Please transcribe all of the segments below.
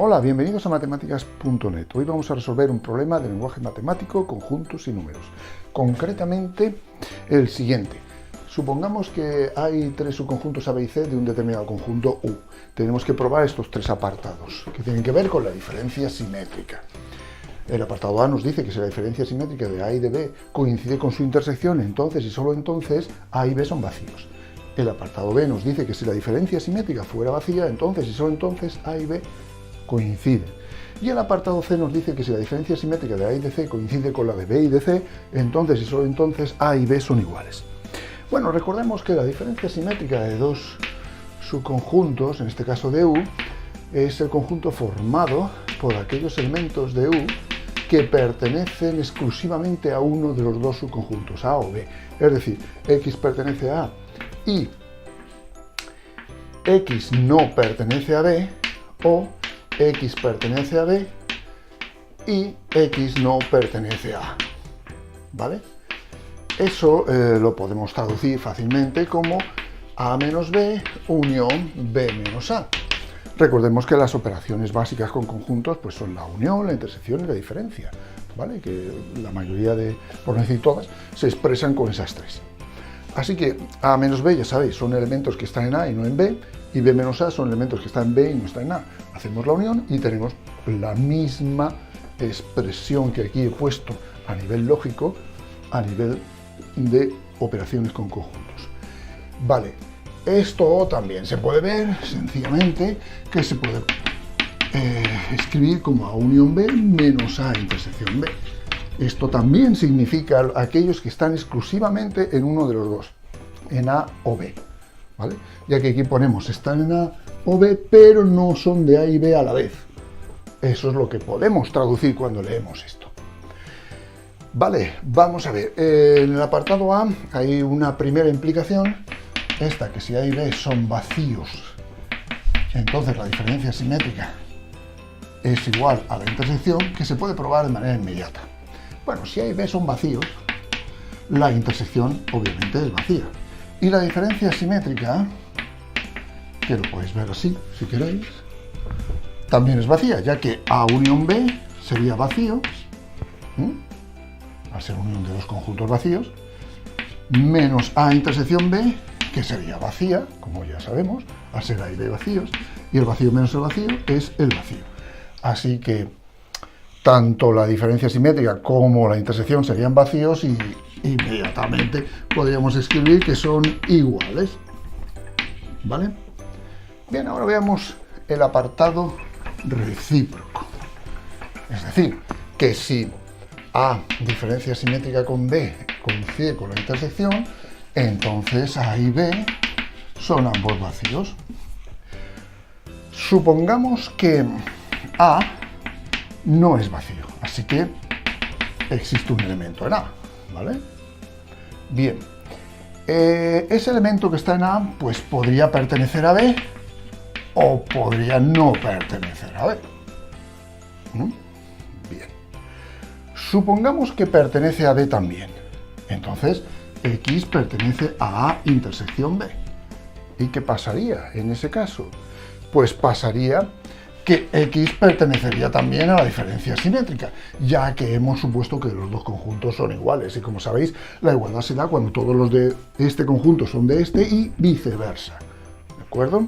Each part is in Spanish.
Hola, bienvenidos a matemáticas.net. Hoy vamos a resolver un problema de lenguaje matemático, conjuntos y números. Concretamente, el siguiente. Supongamos que hay tres subconjuntos A, B y C de un determinado conjunto U. Tenemos que probar estos tres apartados, que tienen que ver con la diferencia simétrica. El apartado A nos dice que si la diferencia simétrica de A y de B coincide con su intersección, entonces y solo entonces A y B son vacíos. El apartado B nos dice que si la diferencia simétrica fuera vacía, entonces y solo entonces A y B coinciden. Y el apartado C nos dice que si la diferencia simétrica de A y de C coincide con la de B y de C, entonces y solo entonces A y B son iguales. Bueno, recordemos que la diferencia simétrica de dos subconjuntos, en este caso de U, es el conjunto formado por aquellos elementos de U que pertenecen exclusivamente a uno de los dos subconjuntos, A o B. Es decir, X pertenece a A y X no pertenece a B, o X pertenece a B y X no pertenece a A. ¿Vale? Eso lo podemos traducir fácilmente como A menos B unión B menos A. Recordemos que las operaciones básicas con conjuntos pues son la unión, la intersección y la diferencia, ¿vale? Que la mayoría de, por no decir todas, se expresan con esas tres. Así que A menos B, ya sabéis, son elementos que están en A y no en B, y B menos A son elementos que están en B y no están en A. Hacemos la unión y tenemos la misma expresión que aquí he puesto a nivel lógico, a nivel de operaciones con conjuntos. Vale, esto también se puede ver sencillamente que se puede escribir como A unión B menos A intersección B. Esto también significa aquellos que están exclusivamente en uno de los dos, en A o B, ¿vale? Ya que aquí ponemos están en A o B, pero no son de A y B a la vez. Eso es lo que podemos traducir cuando leemos esto. Vale, vamos a ver. En el apartado A hay una primera implicación, esta que si A y B son vacíos, entonces la diferencia simétrica es igual a la intersección, que se puede probar de manera inmediata. Bueno, si A y B son vacíos, la intersección obviamente es vacía. Y la diferencia simétrica, que lo podéis ver así, si queréis, también es vacía, ya que A unión B sería vacío, al ser unión de dos conjuntos vacíos, menos A intersección B, que sería vacía, como ya sabemos, al ser A y B vacíos, y el vacío menos el vacío es el vacío. Así que tanto la diferencia simétrica como la intersección serían vacíos y inmediatamente podríamos escribir que son iguales. ¿Vale? Bien, ahora veamos el apartado recíproco. Es decir, que si A, diferencia simétrica con B, coincide con la intersección, entonces A y B son ambos vacíos. Supongamos que A no es vacío, así que existe un elemento en A, ¿vale? Bien, ese elemento que está en A, pues podría pertenecer a B o podría no pertenecer a B. Bien, supongamos que pertenece a B también, entonces X pertenece a A intersección B. ¿Y qué pasaría en ese caso? Pues pasaría que X pertenecería también a la diferencia simétrica, ya que hemos supuesto que los dos conjuntos son iguales, y como sabéis, la igualdad se da cuando todos los de este conjunto son de este y viceversa, ¿de acuerdo?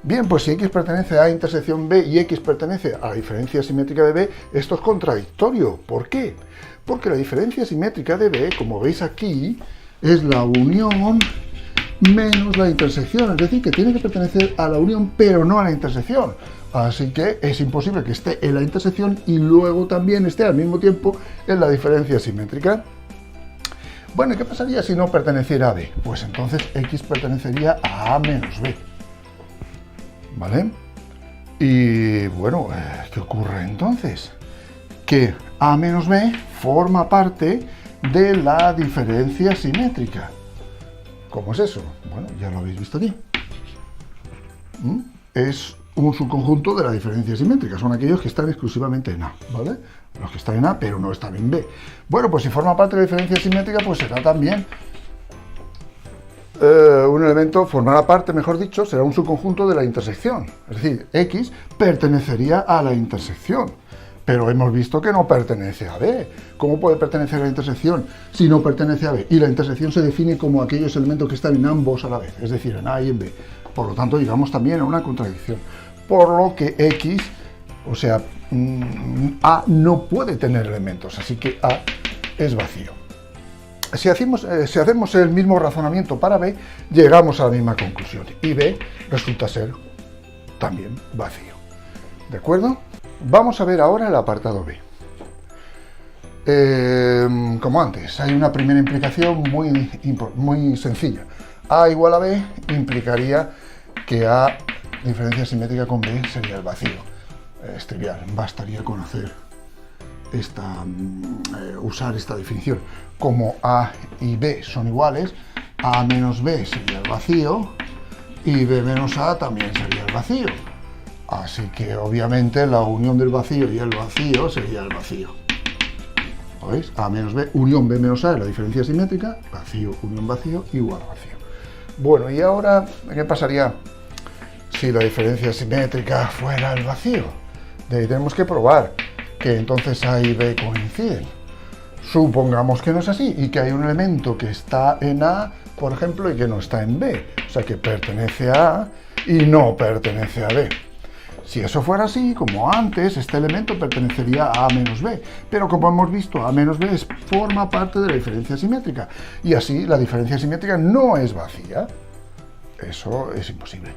Bien, pues si X pertenece a A intersección B y X pertenece a la diferencia simétrica de B, esto es contradictorio. ¿Por qué? Porque la diferencia simétrica de B, como veis aquí, es la unión menos la intersección, es decir, que tiene que pertenecer a la unión, pero no a la intersección. Así que es imposible que esté en la intersección y luego también esté al mismo tiempo en la diferencia simétrica. Bueno, ¿y qué pasaría si no perteneciera a B? Pues entonces X pertenecería a A menos B. ¿Vale? Y bueno, ¿qué ocurre entonces? Que A menos B forma parte de la diferencia simétrica. ¿Cómo es eso? Bueno, ya lo habéis visto aquí. Es un subconjunto de la diferencia simétrica, son aquellos que están exclusivamente en A, ¿vale? Los que están en A, pero no están en B. Bueno, pues si forma parte de la diferencia simétrica, pues será también un elemento formará parte, mejor dicho, será un subconjunto de la intersección. Es decir, X pertenecería a la intersección, pero hemos visto que no pertenece a B. ¿Cómo puede pertenecer a la intersección si no pertenece a B? Y la intersección se define como aquellos elementos que están en ambos a la vez, es decir, en A y en B. Por lo tanto, llegamos también a una contradicción. Por lo que X, o sea, A no puede tener elementos, así que A es vacío. Si hacemos el mismo razonamiento para B, llegamos a la misma conclusión. Y B resulta ser también vacío. ¿De acuerdo? Vamos a ver ahora el apartado B. Como antes, hay una primera implicación muy sencilla. A igual a B implicaría que A, diferencia simétrica con B, sería el vacío. Es trivial, bastaría conocer usar esta definición. Como A y B son iguales, A menos B sería el vacío y B menos A también sería el vacío. Así que obviamente la unión del vacío y el vacío sería el vacío. ¿Lo veis? A menos B, unión B menos A es la diferencia simétrica, vacío, unión vacío, igual a vacío. Bueno, y ahora, ¿qué pasaría si la diferencia simétrica fuera el vacío? De ahí tenemos que probar que entonces A y B coinciden. Supongamos que no es así y que hay un elemento que está en A, por ejemplo, y que no está en B. O sea, que pertenece a A y no pertenece a B. Si eso fuera así, como antes, este elemento pertenecería a A menos B. Pero como hemos visto, A menos B forma parte de la diferencia simétrica. Y así la diferencia simétrica no es vacía. Eso es imposible.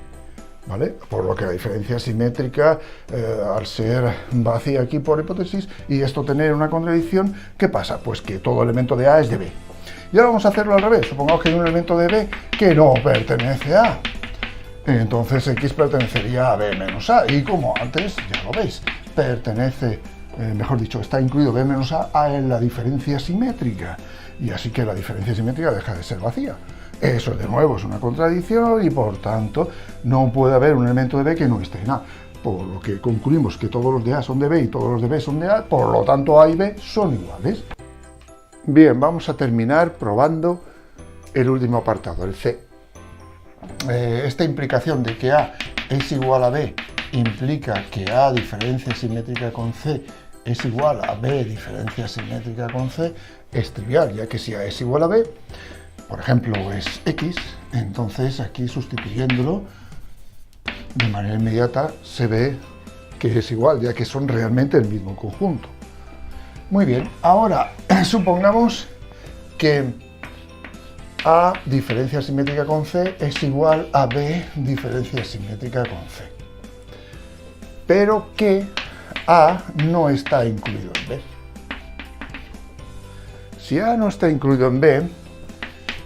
¿Vale? Por lo que la diferencia simétrica, al ser vacía aquí por hipótesis, y esto tener una contradicción, ¿qué pasa? Pues que todo elemento de A es de B. Y ahora vamos a hacerlo al revés. Supongamos que hay un elemento de B que no pertenece a A. Entonces X pertenecería a B menos A. Y como antes, ya lo veis, pertenece, mejor dicho, está incluido B menos A en la diferencia simétrica. Y así que la diferencia simétrica deja de ser vacía. Eso, de nuevo, es una contradicción y, por tanto, no puede haber un elemento de B que no esté en A. Por lo que concluimos que todos los de A son de B y todos los de B son de A, por lo tanto, A y B son iguales. Bien, vamos a terminar probando el último apartado, el C. Esta implicación de que A es igual a B implica que A diferencia simétrica con C es igual a B diferencia simétrica con C es trivial, ya que si A es igual a B, por ejemplo, es X, entonces aquí sustituyéndolo de manera inmediata se ve que es igual, ya que son realmente el mismo conjunto. Muy bien, ahora supongamos que A diferencia simétrica con C es igual a B diferencia simétrica con C, pero que A no está incluido en B. Si A no está incluido en B,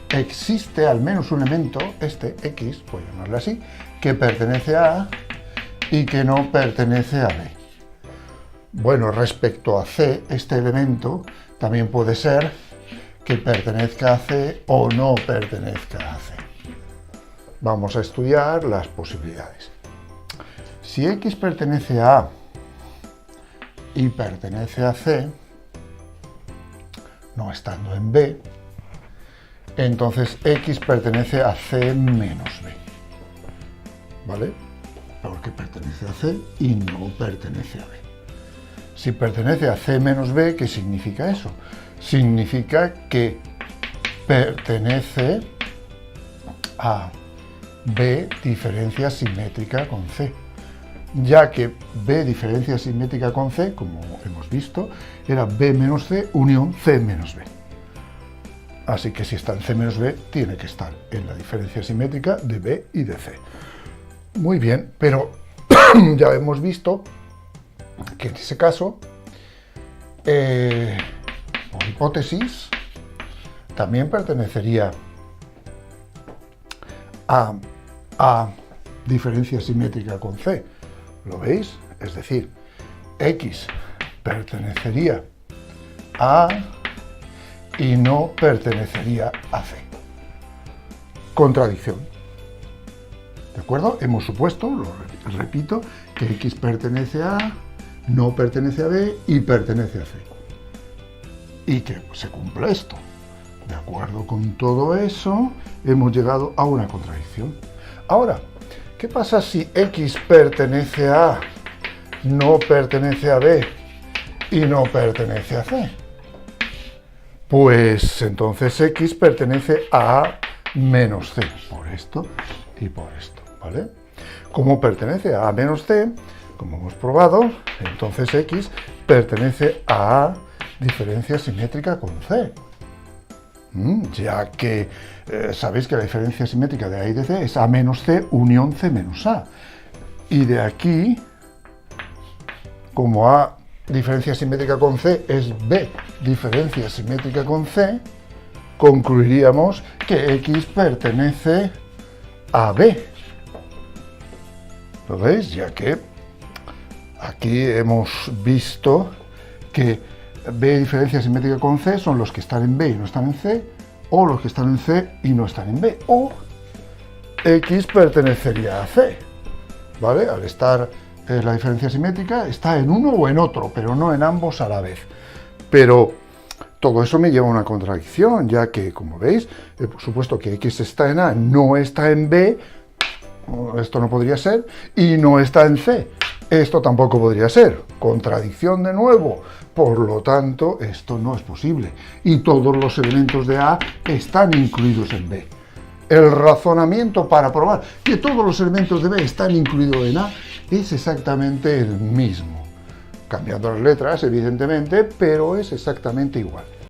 existe al menos un elemento, este X, voy a llamarlo así, que pertenece a A y que no pertenece a B. Bueno, respecto a C, este elemento también puede ser que pertenezca a C o no pertenezca a C. Vamos a estudiar las posibilidades. Si X pertenece a A y pertenece a C, no estando en B, entonces X pertenece a C menos B, ¿vale? Porque pertenece a C y no pertenece a B. Si pertenece a C menos B, ¿qué significa eso? Significa que pertenece a B diferencia simétrica con C, ya que B diferencia simétrica con C, como hemos visto, era B menos C unión C menos B. Así que si está en C menos B, tiene que estar en la diferencia simétrica de B y de C. Muy bien, pero ya hemos visto que en ese caso, por hipótesis, también pertenecería a diferencia simétrica con C. ¿Lo veis? Es decir, X pertenecería a y no pertenecería a C. Contradicción. ¿De acuerdo? Hemos supuesto, lo repito, que X pertenece a A, no pertenece a B y pertenece a C. Y que se cumple esto. De acuerdo con todo eso, hemos llegado a una contradicción. Ahora, ¿qué pasa si X pertenece a A, no pertenece a B y no pertenece a C? Pues entonces X pertenece a A menos C, por esto y por esto, ¿vale? Como pertenece a A menos C, como hemos probado, entonces X pertenece a A diferencia simétrica con C. Ya que sabéis que la diferencia simétrica de A y de C es A menos C unión C menos A. Y de aquí, como A diferencia simétrica con C es B diferencia simétrica con C, concluiríamos que X pertenece a B. ¿Lo veis? Ya que aquí hemos visto que B diferencia simétrica con C son los que están en B y no están en C, o los que están en C y no están en B, o X pertenecería a C, ¿vale? Al estar la diferencia simétrica está en uno o en otro, pero no en ambos a la vez. Pero todo eso me lleva a una contradicción, ya que, como veis, por supuesto que X está en A, no está en B, esto no podría ser, y no está en C, esto tampoco podría ser. Contradicción de nuevo. Por lo tanto, esto no es posible. Y todos los elementos de A están incluidos en B. El razonamiento para probar que todos los elementos de B están incluidos en A es exactamente el mismo. Cambiando las letras, evidentemente, pero es exactamente igual.